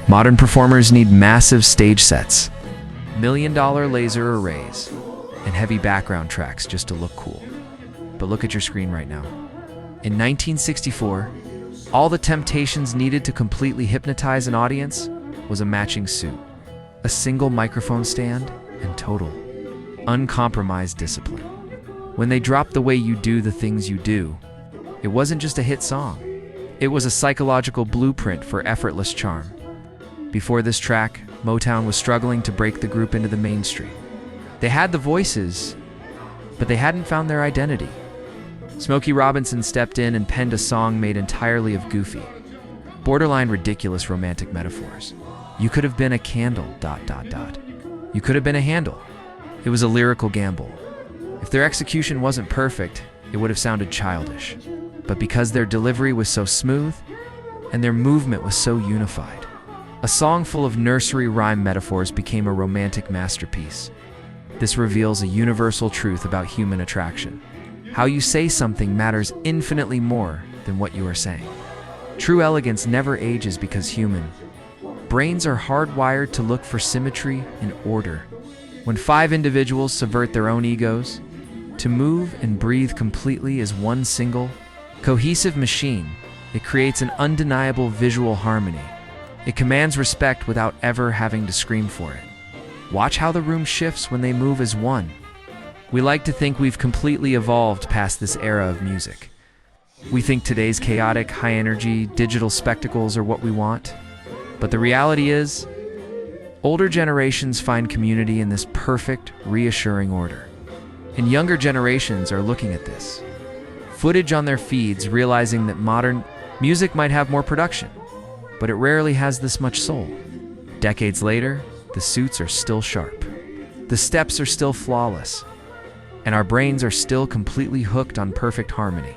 Modern performers need massive stage sets, million-dollar laser arrays, and heavy background tracks just to look cool. But look at your screen right now. In 1964, all the Temptations needed to completely hypnotize an audience was a matching suit, a single microphone stand, and total, uncompromised discipline. When they dropped The Way You Do the Things You Do, it wasn't just a hit song. It was a psychological blueprint for effortless charm. Before this track, Motown was struggling to break the group into the mainstream. They had the voices, but they hadn't found their identity. Smokey Robinson stepped in and penned a song made entirely of goofy, borderline ridiculous romantic metaphors. You could have been a candle, ... You could have been a handle. It was a lyrical gamble. If their execution wasn't perfect, it would have sounded childish. But because their delivery was so smooth, and their movement was so unified, a song full of nursery rhyme metaphors became a romantic masterpiece. This reveals a universal truth about human attraction. How you say something matters infinitely more than what you are saying. True elegance never ages because human brains are hardwired to look for symmetry and order. When 5 individuals subvert their own egos, to move and breathe completely as one single, cohesive machine, it creates an undeniable visual harmony. It commands respect without ever having to scream for it. Watch how the room shifts when they move as one. We like to think we've completely evolved past this era of music. We think today's chaotic, high-energy, digital spectacles are what we want. But the reality is, older generations find community in this perfect, reassuring order. And younger generations are looking at this footage on their feeds, realizing that modern music might have more production, but it rarely has this much soul. Decades later, the suits are still sharp. The steps are still flawless. And our brains are still completely hooked on perfect harmony.